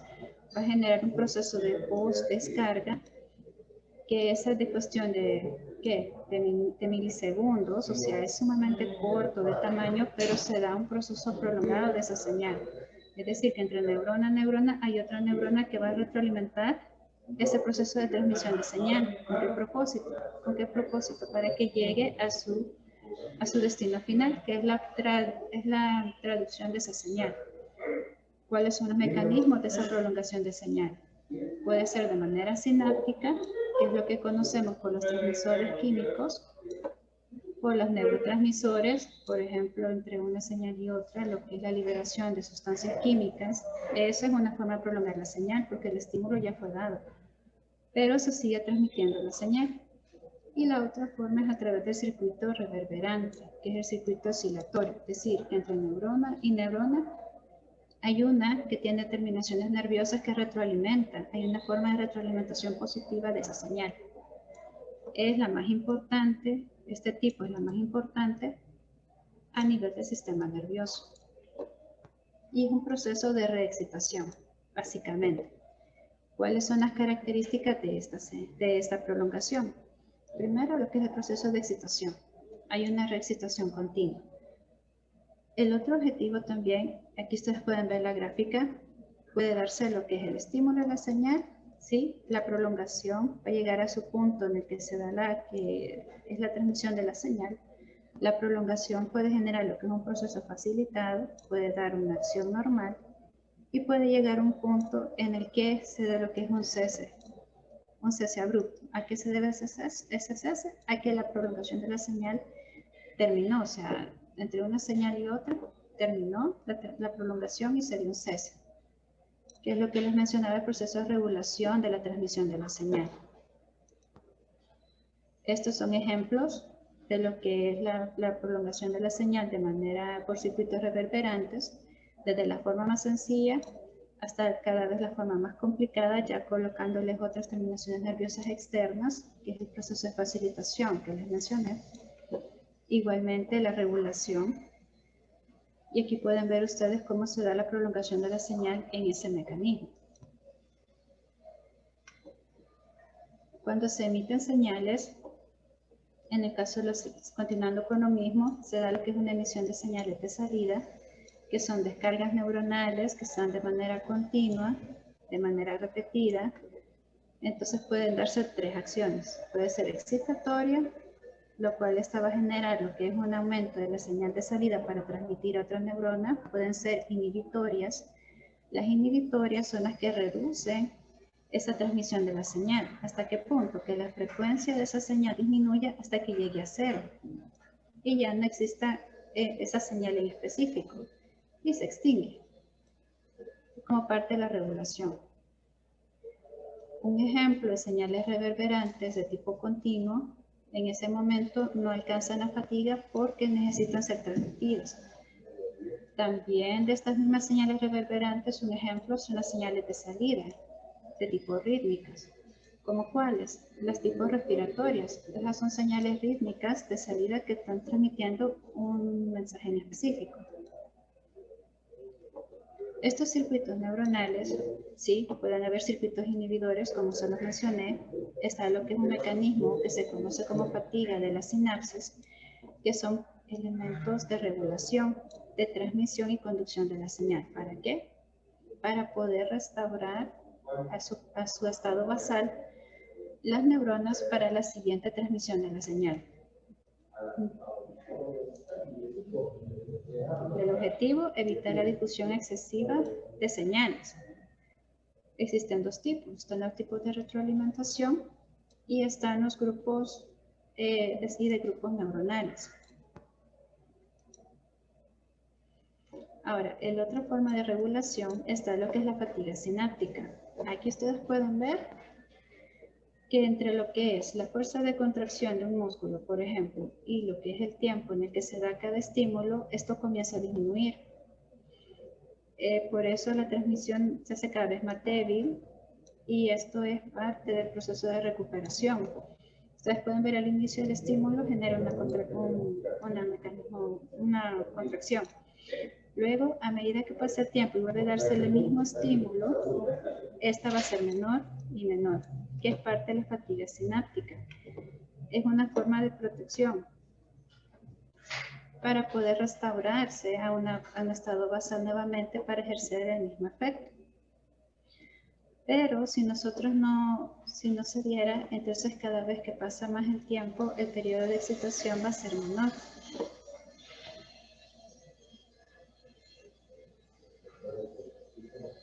va a generar un proceso de post-descarga que es de cuestión de, ¿qué? De milisegundos, o sea, es sumamente corto de tamaño, pero se da un proceso prolongado de esa señal. Es decir, que entre neurona y neurona hay otra neurona que va a retroalimentar ese proceso de transmisión de señal. ¿Con qué propósito? ¿Con qué propósito? Para que llegue a su destino final, que es la traducción de esa señal. ¿Cuáles son los mecanismos de esa prolongación de señal? Puede ser de manera sináptica, que es lo que conocemos por los transmisores químicos, por los neurotransmisores, por ejemplo, entre una señal y otra, lo que es la liberación de sustancias químicas. Eso es una forma de prolongar la señal, porque el estímulo ya fue dado, pero se sigue transmitiendo la señal. Y la otra forma es a través del circuito reverberante, que es el circuito oscilatorio, es decir, que entre neurona y neurona hay una que tiene terminaciones nerviosas que retroalimentan. Hay una forma de retroalimentación positiva de esa señal. Es la más importante, este tipo es la más importante a nivel del sistema nervioso. Y es un proceso de reexcitación, básicamente. ¿Cuáles son las características de esta prolongación? Primero, lo que es el proceso de excitación. Hay una reexcitación continua. El otro objetivo también, aquí ustedes pueden ver la gráfica, puede darse lo que es el estímulo de la señal, ¿sí? La prolongación va a llegar a su punto en el que se da que es la transmisión de la señal. La prolongación puede generar lo que es un proceso facilitado, puede dar una acción normal y puede llegar a un punto en el que se da lo que es un cese abrupto. ¿A qué se debe ese cese? A que la prolongación de la señal terminó, o sea, entre una señal y otra, terminó la prolongación y se dio un cese, que es lo que les mencionaba, el proceso de regulación de la transmisión de la señal. Estos son ejemplos de lo que es la prolongación de la señal de manera por circuitos reverberantes, desde la forma más sencilla hasta cada vez la forma más complicada, ya colocándoles otras terminaciones nerviosas externas, que es el proceso de facilitación que les mencioné. Igualmente la regulación. Y aquí pueden ver ustedes cómo se da la prolongación de la señal en ese mecanismo. Cuando se emiten señales, en el caso de continuando con lo mismo, se da lo que es una emisión de señales de salida, que son descargas neuronales que están de manera continua, de manera repetida. Entonces pueden darse tres acciones. Puede ser excitatoria, lo cual esta va a generar lo que es un aumento de la señal de salida para transmitir a otra neurona. Pueden ser inhibitorias. Las inhibitorias son las que reducen esa transmisión de la señal. ¿Hasta qué punto? Que la frecuencia de esa señal disminuya hasta que llegue a cero y ya no exista esa señal en específico y se extingue como parte de la regulación. Un ejemplo de señales reverberantes de tipo continuo En ese momento no alcanzan la fatiga porque necesitan ser transmitidos. También de estas mismas señales reverberantes, un ejemplo son las señales de salida, de tipo rítmicas. ¿Como cuáles? Las tipos respiratorias. Esas son señales rítmicas de salida que están transmitiendo un mensaje en específico. Estos circuitos neuronales, sí, pueden haber circuitos inhibidores, como se los mencioné. Está lo que es un mecanismo que se conoce como fatiga de la sinapsis, que son elementos de regulación, de transmisión y conducción de la señal. ¿Para qué? Para poder restaurar a su estado basal las neuronas para la siguiente transmisión de la señal. El objetivo, evitar la difusión excesiva de señales. Existen dos tipos. Están los tipos de retroalimentación y están los grupos de grupos neuronales. Ahora, en otra forma de regulación está lo que es la fatiga sináptica. Aquí ustedes pueden ver que entre lo que es la fuerza de contracción de un músculo, por ejemplo, y lo que es el tiempo en el que se da cada estímulo, esto comienza a disminuir. Por eso la transmisión se hace cada vez más débil y esto es parte del proceso de recuperación. Ustedes pueden ver al inicio del estímulo genera una contracción. Luego, a medida que pasa el tiempo y vuelve a darse el mismo estímulo, esta va a ser menor y menor, que es parte de la fatiga sináptica. Es una forma de protección para poder restaurarse a un estado basal nuevamente para ejercer el mismo efecto. Pero si no se diera, entonces cada vez que pasa más el tiempo, el periodo de excitación va a ser menor.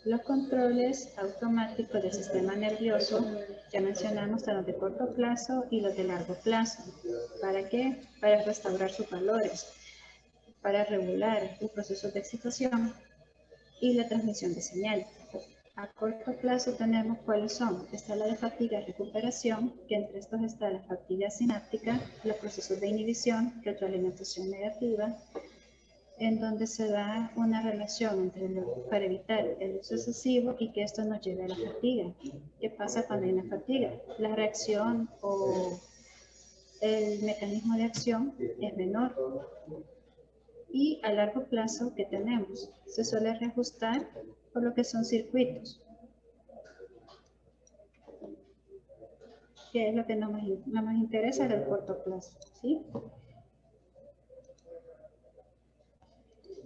Los controles automáticos del sistema nervioso, ya mencionamos, están los de corto plazo y los de largo plazo. ¿Para qué? Para restaurar sus valores, para regular los procesos de excitación y la transmisión de señal. A corto plazo tenemos cuáles son. Está la de fatiga y recuperación, que entre estos está la fatiga sináptica, los procesos de inhibición, retroalimentación negativa, en donde se da una relación para evitar el uso excesivo y que esto nos lleve a la fatiga. ¿Qué pasa cuando hay una fatiga? La reacción o el mecanismo de acción es menor. Y a largo plazo, ¿qué tenemos? Se suele reajustar por lo que son circuitos, que es lo que no nos interesa del corto plazo, ¿sí?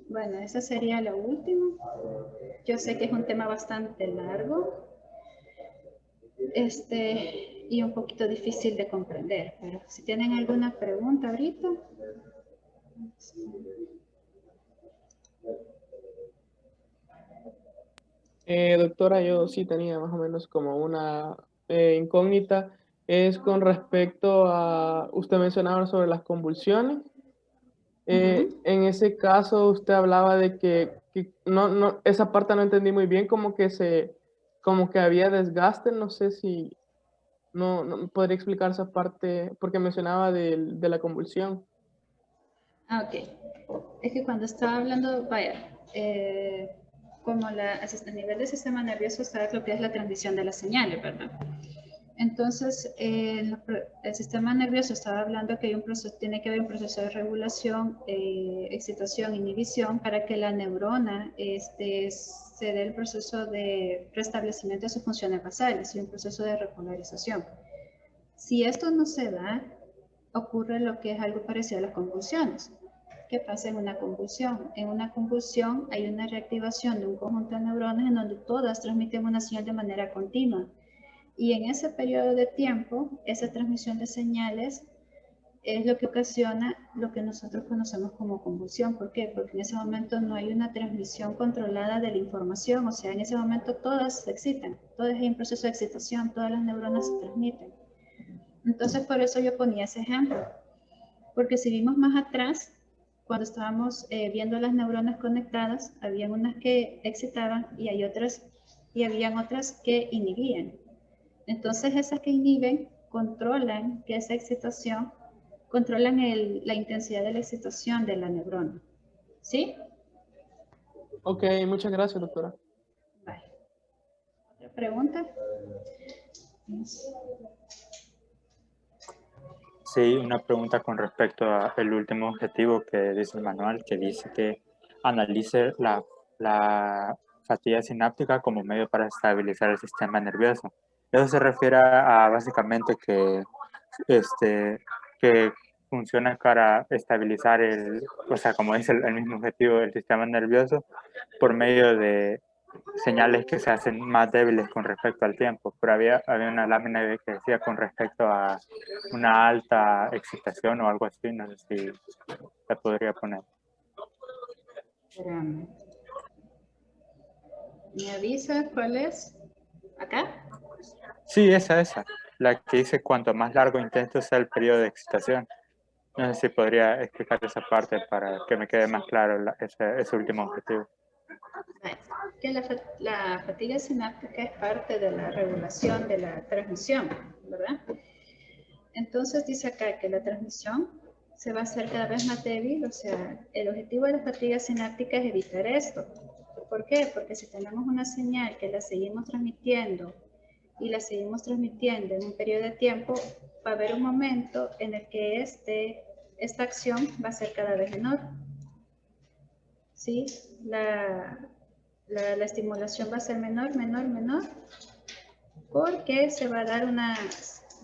Bueno, esa sería la última. Yo sé que es un tema bastante largo y un poquito difícil de comprender, pero si tienen alguna pregunta ahorita. Doctora, yo sí tenía más o menos como una incógnita. Es con respecto a, usted mencionaba sobre las convulsiones. En ese caso usted hablaba de que no, esa parte no entendí muy bien, como que había desgaste, no sé si, no podría explicar esa parte, porque mencionaba de la convulsión. Ah, ok. Es que cuando estaba hablando, vaya, como a nivel del sistema nervioso está lo que es la transmisión de las señales, ¿verdad? Entonces, el sistema nervioso estaba hablando que tiene que haber un proceso de regulación, excitación, inhibición, para que la neurona se dé el proceso de restablecimiento de sus funciones basales y un proceso de repolarización. Si esto no se da, ocurre lo que es algo parecido a las convulsiones. ¿Qué pasa en una convulsión? En una convulsión hay una reactivación de un conjunto de neuronas en donde todas transmiten una señal de manera continua. Y en ese periodo de tiempo, esa transmisión de señales es lo que ocasiona lo que nosotros conocemos como convulsión. ¿Por qué? Porque en ese momento no hay una transmisión controlada de la información. O sea, en ese momento todas se excitan, todo es un proceso de excitación, todas las neuronas se transmiten. Entonces, por eso yo ponía ese ejemplo. Porque si vimos más atrás, cuando estábamos viendo las neuronas conectadas, habían unas que excitaban y habían otras que inhibían. Entonces, esas que inhiben controlan que esa excitación, controlan la intensidad de la excitación de la neurona. ¿Sí? Ok, muchas gracias, doctora. Vale. ¿Otra pregunta? Sí, una pregunta con respecto al último objetivo que dice el manual, que dice que analice la fatiga sináptica como medio para estabilizar el sistema nervioso. Eso se refiere a básicamente que funciona para estabilizar o sea, como dice el mismo objetivo del sistema nervioso, por medio de señales que se hacen más débiles con respecto al tiempo, pero había una lámina que decía con respecto a una alta excitación o algo así, no sé si la podría poner. Espérame. ¿Me avisa cuál es? ¿Acá? Sí, esa, la que dice cuanto más largo intenso sea el periodo de excitación. No sé si podría explicar esa parte para que me quede más claro ese último objetivo. Que la fatiga sináptica es parte de la regulación de la transmisión, ¿verdad? Entonces dice acá que la transmisión se va a hacer cada vez más débil, o sea, el objetivo de la fatiga sináptica es evitar esto. ¿Por qué? Porque si tenemos una señal que la seguimos transmitiendo y la seguimos transmitiendo en un periodo de tiempo, va a haber un momento en el que esta acción va a ser cada vez menor. ¿Sí? La estimulación va a ser menor, porque se va a dar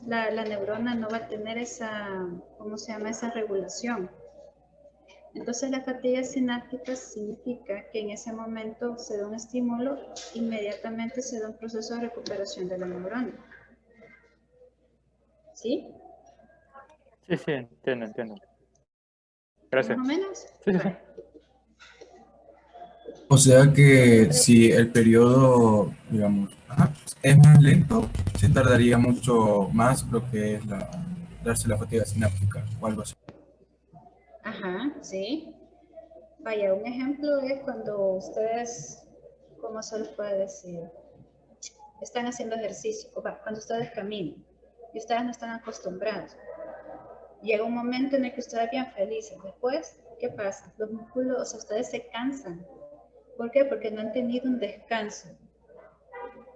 la neurona no va a tener esa, ¿cómo se llama? Esa regulación. Entonces la fatiga sináptica significa que en ese momento se da un estímulo, inmediatamente se da un proceso de recuperación de la neurona. ¿Sí? Sí, entiendo. Gracias. ¿Más o menos? Sí. O sea que si el periodo, digamos, es más lento, se tardaría mucho más lo que es darse la fatiga sináptica o algo así. Ajá, sí. Vaya, un ejemplo es cuando ustedes, ¿cómo se les puede decir? Están haciendo ejercicio, o cuando ustedes caminan y ustedes no están acostumbrados. Llega un momento en el que ustedes bien felices. Después, ¿qué pasa? Los músculos, o sea, ustedes se cansan. ¿Por qué? Porque no han tenido un descanso.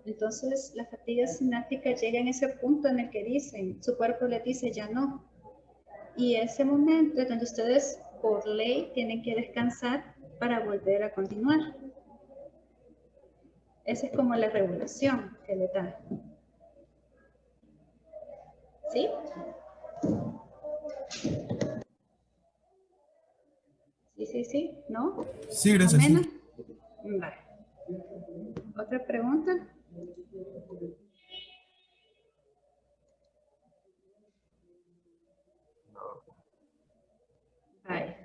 Entonces, la fatiga sináptica llega en ese punto en el que dicen, su cuerpo les dice ya no. Y ese momento es donde ustedes, por ley, tienen que descansar para volver a continuar. Esa es como la regulación que le da. ¿Sí? Sí, ¿no? Sí, gracias. ¿Más o menos? Vale. ¿Otra pregunta? Vale.